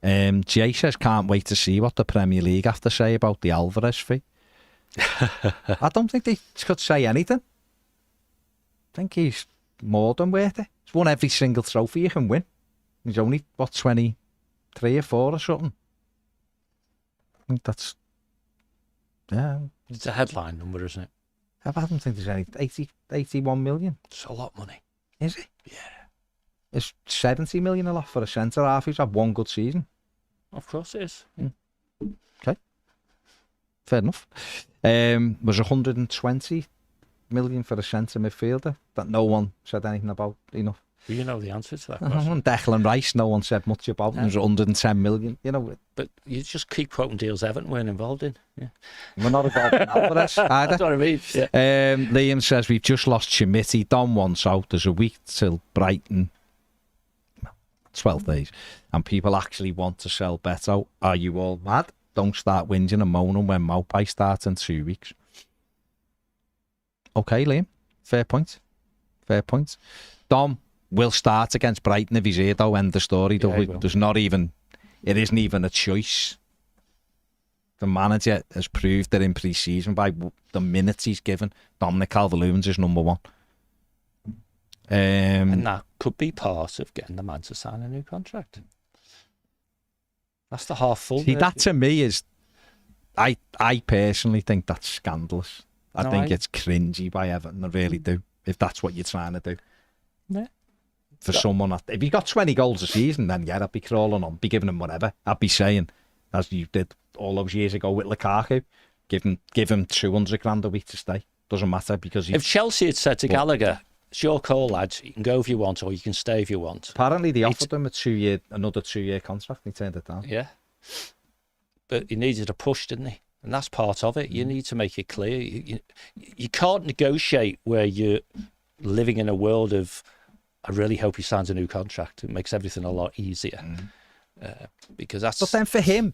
Jay says, can't wait to see what the Premier League have to say about the Alvarez fee. I don't think they could say anything. I think he's more than worth it. He's won every single trophy you can win. He's only, 23 or 4 or something. I think that's, yeah. It's a headline number, isn't it? I don't think there's any, 81 million. It's a lot of money. Is it? Yeah. It's 70 million a lot for a centre half who's had one good season. Of course it is. Okay. Fair enough. Was 120 million for a centre midfielder that no one said anything about enough. Well, you know the answer to that question. Declan Rice, no one said much about. It was 110 million. You know, but you just keep quoting deals Everton weren't involved in. Yeah. We're not involved in Alvarez either. That's what I mean. Yeah. Liam says we've just lost Chimiti. Don wants out. There's a week till Brighton. 12 days. And people actually want to sell Beto. Are you all mad? Don't start whinging and moaning when Maupai starts in 2 weeks. Okay, Liam. Fair point. Dom will start against Brighton if he's here, though. End the story. Yeah, There's not even... It isn't even a choice. The manager has proved that in pre-season by the minutes he's given. Dominic Calvert-Lewin's is number one. And that could be part of getting the man to sign a new contract. That's the half full. See, that to me is... I personally think that's scandalous. I think it's cringy by Everton. I really do. If that's what you're trying to do. Yeah. For someone, if you got 20 goals a season, then yeah, I'd be crawling on, be giving him whatever. I'd be saying, as you did all those years ago with Lukaku, give him 200 grand a week to stay. Doesn't matter because if Chelsea had said to Gallagher, it's your call, lad, you can go if you want or you can stay if you want. Apparently they offered him another 2-year contract and he turned it down. Yeah. But he needed a push, didn't he? And that's part of it. You need to make it clear. You can't negotiate where you're living in a world of, I really hope he signs a new contract. It makes everything a lot easier. Because that's... But then for him,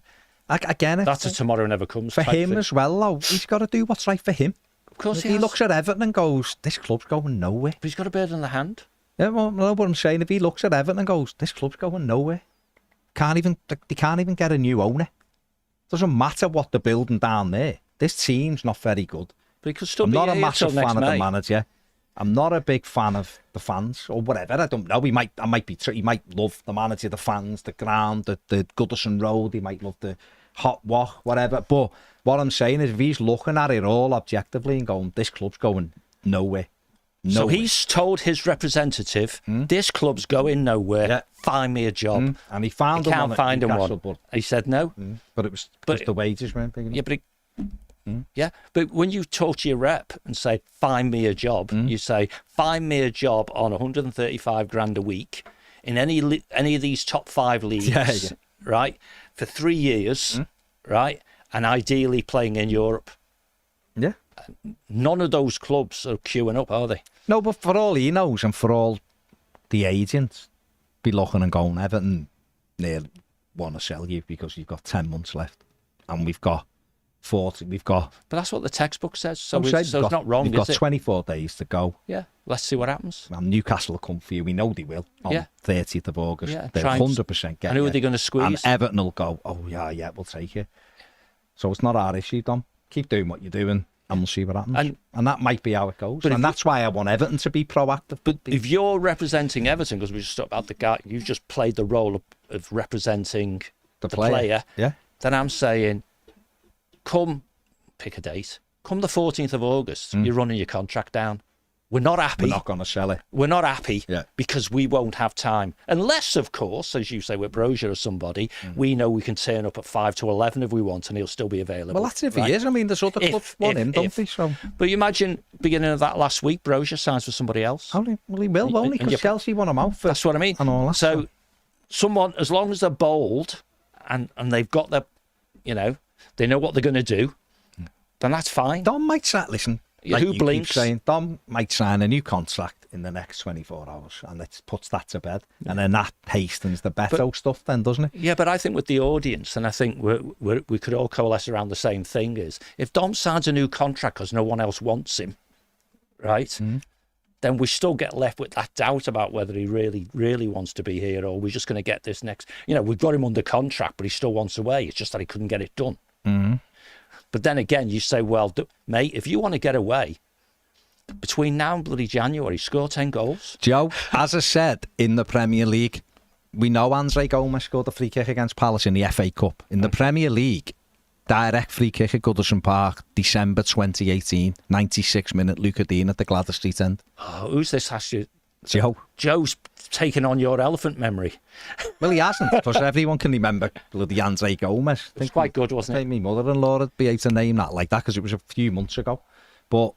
again... That's a tomorrow never comes for him thing. As well, though. He's got to do what's right for him. Of course he looks at Everton and goes, this club's going nowhere. But he's got a bird in the hand. Yeah, well, no, what I'm saying, if he looks at Everton and goes, this club's going nowhere. They can't even get a new owner. Doesn't matter what they're building down there. This team's not very good. But he could still I'm be not a massive fan of May. the manager. I'm not a big fan of the fans or whatever. I don't know. He might love the manager, the fans, the ground, the Goodison Road. He might love the hot walk, whatever. But what I'm saying is, if he's looking at it all objectively and going, this club's going nowhere. So he's told his representative, this club's going nowhere. Yeah. Find me a job. And he found him. Can't find him one. But he said no. But it was because the wages weren't big enough. Yeah, but when you talk to your rep and say, find me a job, you say, find me a job on 135 grand a week in any of these top 5 leagues, right, for 3 years, right, and ideally playing in Europe. Yeah. None of those clubs are queuing up, are they? No, but for all he knows and for all the agents be looking and going, Everton nearly want to sell you because you've got 10 months left and we've got 40, but that's what the textbook says, so it's not wrong, we've got 24 days to go. Yeah, let's see what happens. And Newcastle will come for you, we know they will, on 30th of August. They'll 100% get and who are they going to squeeze? And Everton will go, oh yeah, we'll take you. So it's not our issue, Dom. Keep doing what you're doing and we'll see what happens. And that might be how it goes. And that's why I want Everton to be proactive. But if you're representing Everton, because we just talked about the guy, you've just played the role of representing the player, then I'm saying, come, pick a date, come the 14th of August, you're running your contract down. We're not happy. We're not going to sell it. We're not happy Yeah. because we won't have time. Unless, of course, as you say, with Brozier or somebody, we know we can turn up at 5 to 11 if we want and he'll still be available. Well, that's if he is. I mean, there's other clubs want him, don't they? So. But you imagine, beginning of that last week, Brozier signs for somebody else. Well, he will, won't he? Because Chelsea want him out for. That's what I mean. And all that so, someone, as long as they're bold and they've got their, they know what they're going to do, then that's fine. Dom might sign, listen, like who blinks? Saying, Dom might sign a new contract in the next 24 hours and it puts that to bed. Yeah. And then that hastens the Beto stuff then, doesn't it? Yeah, but I think with the audience, and I think we could all coalesce around the same thing, is if Dom signs a new contract because no one else wants him, right, then we still get left with that doubt about whether he really, really wants to be here or we're just going to get this next... we've got him under contract, but he still wants away. It's just that he couldn't get it done. Mm-hmm. But then again, you say, well, mate, if you want to get away, between now and bloody January, score 10 goals. Joe, as I said, in the Premier League, we know Andre Gomez scored a free kick against Palace in the FA Cup. In the Premier League, direct free kick at Goodison Park, December 2018, 96-minute Luca Dean at the Gladys Street end. Oh, who's this? Joe. Joe's taken on your elephant memory. Well, he hasn't, because everyone can remember bloody Andre Gomez. It was quite good, wasn't it? My mother-in-law would be able to name that like that, because it was a few months ago. But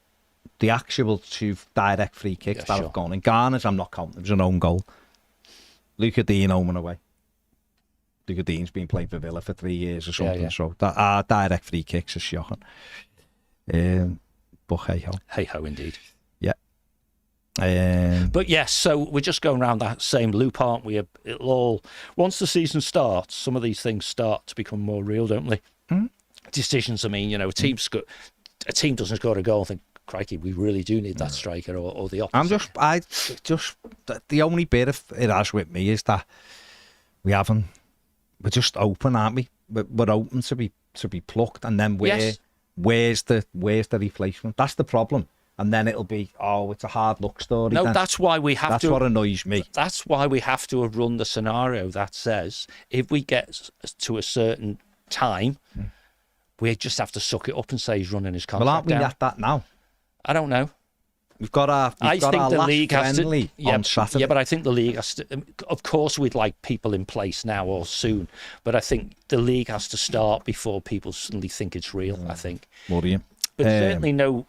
the actual two direct free kicks that have gone in Garner's, I'm not counting. It was an own goal. Luca Dean home and away. Luca Dean's been playing for Villa for 3 years or something. So that direct free kicks are shocking. But hey ho. Hey ho, indeed. Yeah. But yes, so we're just going around that same loop, aren't we? It'll all, once the season starts, some of these things start to become more real, don't they? Decisions. I mean, a team doesn't score a goal and think, crikey, we really do need that striker, or the opposite. The only bit of it has with me is that we're just open, aren't we? We're open to be plucked, and then where's the replacement? That's the problem. And then it'll be, it's a hard luck story. No, then. that's why we have That's what annoys me. That's why we have to have run the scenario that says if we get to a certain time, we just have to suck it up and say he's running his contract. Well, aren't we down. at that now? I don't know. We've got our last friendly on Saturday. Yeah, but I think the league has to... Of course, we'd like people in place now or soon, but I think the league has to start before people suddenly think it's real, I think. Worrying. But certainly no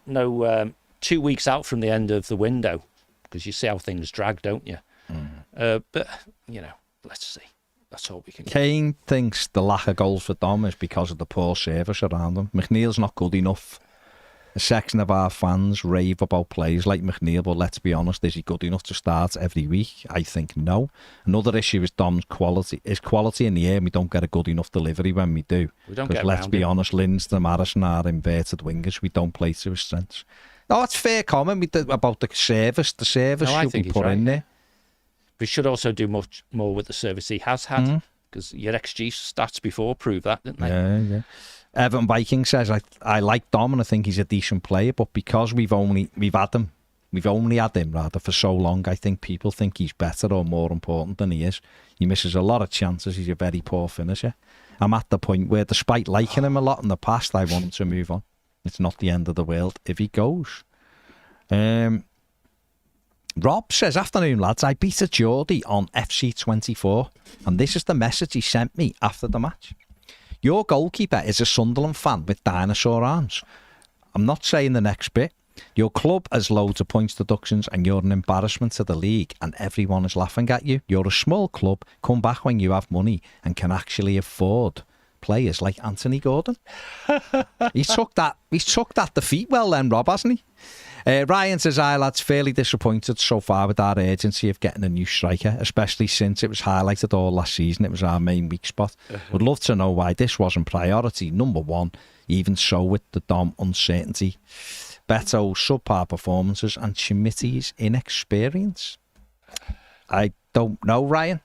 2 weeks out from the end of the window, because you see how things drag, don't you? But, let's see. That's all we can get. Kane thinks the lack of goals for Dom is because of the poor service around him. McNeil's not good enough. A section of our fans rave about players like McNeil, but let's be honest, is he good enough to start every week? I think no. Another issue is Dom's quality. His quality in the air, we don't get a good enough delivery when we do. We don't get let's be honest, Lindstrom, Maddison are inverted wingers. We don't play to his strengths. No, it's fair comment about the service. The service should be put in there. We should also do much more with the service he has had, because your XG stats before prove that, didn't they? Yeah. Everton Viking says, I like Dom and I think he's a decent player, but because we've only had him for so long, I think people think he's better or more important than he is. He misses a lot of chances. He's a very poor finisher. I'm at the point where, despite liking him a lot in the past, I want him to move on. It's not the end of the world if he goes. Rob says, afternoon lads, I beat a Geordie on FC24 and this is the message he sent me after the match. Your goalkeeper is a Sunderland fan with dinosaur arms. I'm not saying the next bit. Your club has loads of points deductions and you're an embarrassment to the league and everyone is laughing at you. You're a small club. Come back when you have money and can actually afford players like Anthony Gordon. He's took that defeat well then, Rob, hasn't he? Ryan says, lads, fairly disappointed so far with our urgency of getting a new striker, especially since it was highlighted all last season. It was our main weak spot. Would love to know why this wasn't priority number one, even so with the Dom uncertainty, Beto's subpar performances and Schmitty's inexperience. I don't know, Ryan.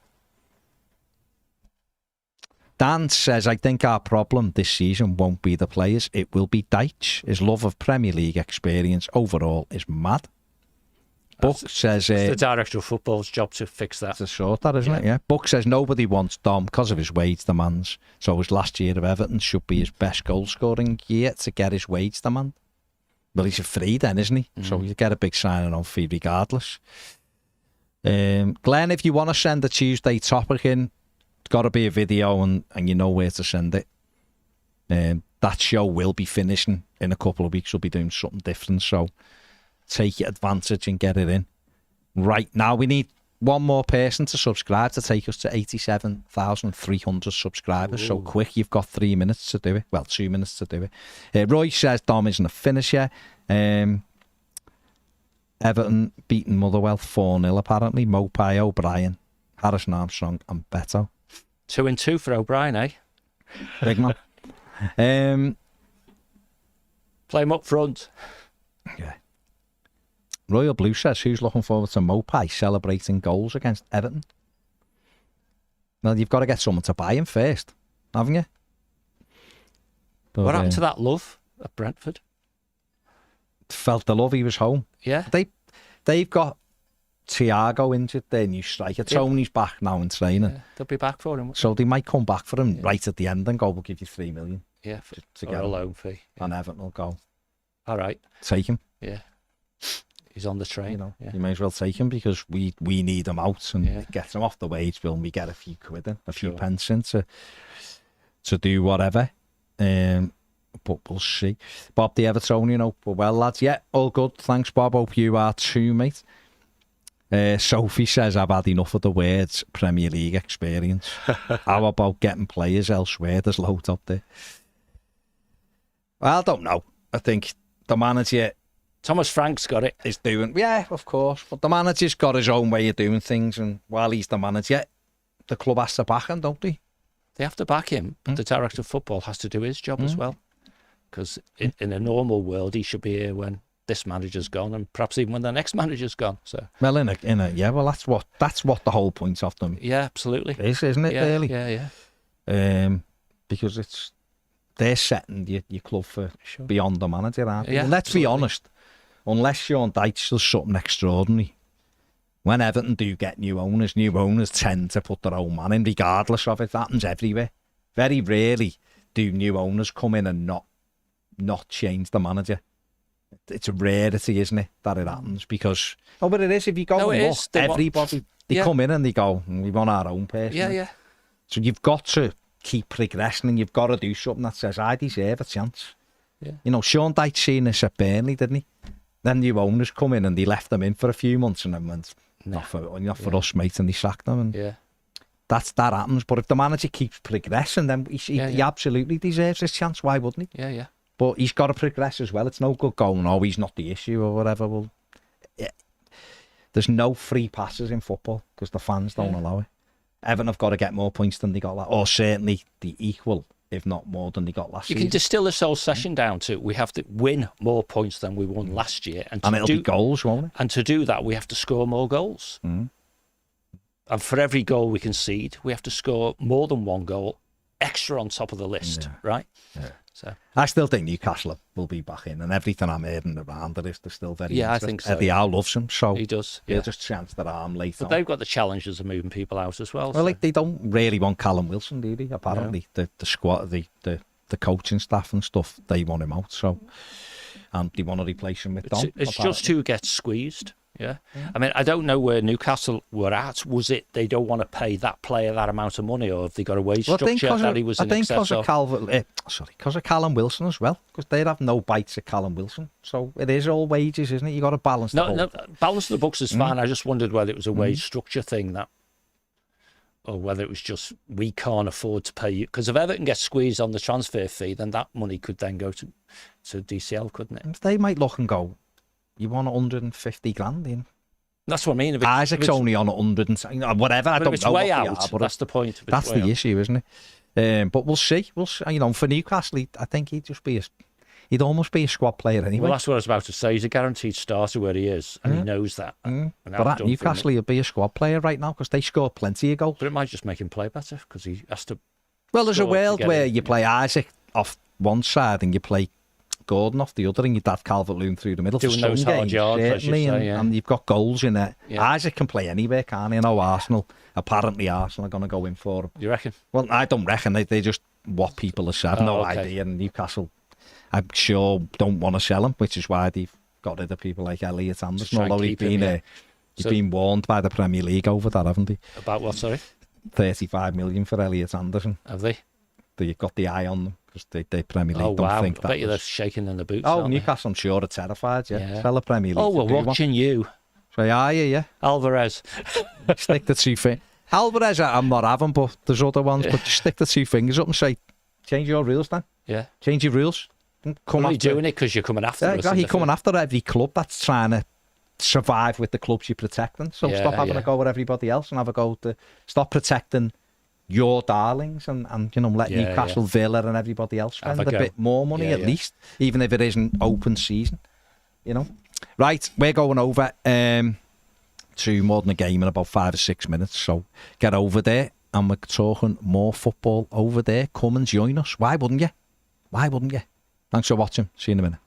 Dan says, I think our problem this season won't be the players, it will be Dyche. His love of Premier League experience overall is mad. Buck says... It's the director of football's job to fix that. It's a sort that, isn't it? Yeah. Buck says nobody wants Dom because of his wage demands. So his last year of Everton should be his best goal-scoring year to get his wage demand. Well, he's a free then, isn't he? So you get a big signing on fee regardless. Glenn, if you want to send a Tuesday topic in, it's got to be a video and you know where to send it. That show will be finishing in a couple of weeks. We'll be doing something different, so take advantage and get it in. Right now, we need one more person to subscribe to take us to 87,300 subscribers. Ooh. So quick, you've got 3 minutes to do it. Well, 2 minutes to do it. Roy says Dom isn't a finisher. Everton beating Motherwell 4-0 apparently. Mopai, O'Brien, Harrison Armstrong and Beto. 2-2 for O'Brien, eh? Big man. Play him up front. Yeah. Royal Blue says, who's looking forward to Mopai celebrating goals against Everton? Well, you've got to get someone to buy him first, haven't you? But, what happened to that love at Brentford? Felt the love, he was home. Yeah. They've got Thiago injured, their new striker. Tony's back now in training. Yeah, they'll be back for him. So they might come back for him right at the end and go, we'll give you 3 million. Yeah, to get a loan fee. Yeah. And Everton will go. All right. Take him. Yeah. He's on the train. You may as well take him because we need him out and get him off the wage bill and we get a few quid in, a few pence in to do whatever. But we'll see. Bob the Evertonian, well, lads. Yeah, all good. Thanks, Bob. Hope you are too, mate. Sophie says, I've had enough of the words Premier League experience. How about getting players elsewhere? There's loads up there. Well, I don't know. I think the manager... Thomas Frank's got it. Is doing... Yeah, of course. But the manager's got his own way of doing things. And while he's the manager, the club has to back him, don't they? They have to back him. But the director of football has to do his job as well. Because in a normal world, he should be here when this manager's gone, and perhaps even when the next manager's gone. So well, well, that's what the whole point of them. Yeah, absolutely. Isn't it? Yeah, really? Yeah. Because they're setting your club for beyond the manager, aren't they? Yeah, let's be honest. Unless Sean Dyche does something extraordinary, when Everton do get new owners tend to put their own man in, regardless of it. That happens everywhere. Very rarely do new owners come in and not change the manager. It's a rarity, isn't it, that it happens? Because but it is. If you go and look, everybody they come in and they go, we want our own person. Yeah. So you've got to keep progressing, and you've got to do something that says, I deserve a chance. Yeah. Sean Dyche seen this at Burnley, didn't he? Then new owners come in and they left them in for a few months and then went, not for us, mate, and they sacked them. And that happens. But if the manager keeps progressing, then he absolutely deserves his chance. Why wouldn't he? Yeah. But he's got to progress as well. It's no good going, he's not the issue or whatever. Well, there's no free passes in football because the fans don't allow it. Everton have got to get more points than they got or certainly the equal, if not more than they got last season. You can distill this whole session down to we have to win more points than we won last year. And it'll be goals, won't it? And to do that, we have to score more goals. And for every goal we concede, we have to score more than one goal extra on top of the list, right? Yeah. So I still think Newcastle will be back in, and everything I'm hearing around it, they're still very I think so. Eddie Howe loves him, so he does. He'll just chance their arm later. But they've got the challenges of moving people out as well. Well, like they don't really want Callum Wilson, do they? Apparently, the squad, the coaching staff and stuff, they want him out. So, and they want to replace him with Dom. It's just who gets squeezed. Yeah. I mean, I don't know where Newcastle were at. Was it they don't want to pay that player that amount of money, or have they got a wage structure that he was in excess of? Because of Callum Wilson as well, because they'd have no bites at Callum Wilson. So it is all wages, isn't it? You got to balance. Balance the books is fine. I just wondered whether it was a wage structure thing or whether it was just we can't afford to pay you. Because if Everton gets squeezed on the transfer fee, then that money could then go to DCL, couldn't it? They might look and go, you want 150 grand in. That's what I mean. Isaac's only on 100 and whatever. I don't know. It's way out. That's the point. That's the issue, isn't it? But we'll see. For Newcastle, I think he'd almost be a squad player anyway. Well, that's what I was about to say. He's a guaranteed starter where he is, and he knows that. But at Newcastle, he'll be a squad player right now because they score plenty of goals. But it might just make him play better because he has to. Well, there's a world where you play Isaac off one side and you play Gordon off the other, and you'd have Calvert-Lewin through the middle. Doing those hard yards, certainly, and you've got goals in there. Yeah. Isaac can play anywhere, can't he? Arsenal are going to go in for him. You reckon? Well, I don't reckon. They just what people have said. No idea. And Newcastle, I'm sure don't want to sell him, which is why they've got rid of people like Elliot Anderson. Although he's been warned by the Premier League over that, haven't he? About what, sorry? 35 million for Elliot Anderson. Have they? They've got the eye on them because they Premier League don't think that. I bet you they're shaking in the boots. Oh, Newcastle, I'm sure, are terrified. Yeah. Sell the Premier League. Oh, we're watching you. So are you? Yeah. Alvarez. Stick the two fingers. Alvarez, I'm not having, but there's other ones. But just stick the two fingers up and say, change your rules, then. Yeah. Change your rules. Come are you doing it because you're coming after us? Yeah, you're coming after every club that's trying to survive with the clubs you're protecting. So stop having a go at everybody else and have a go to stop protecting your darlings and let Newcastle, Villa and everybody else spend a bit more money at least, even if it isn't open season. Right, we're going over to more than a game in about 5 or 6 minutes, so get over there and we're talking more football over there. Come and join us. Why wouldn't you? Thanks for watching. See you in a minute.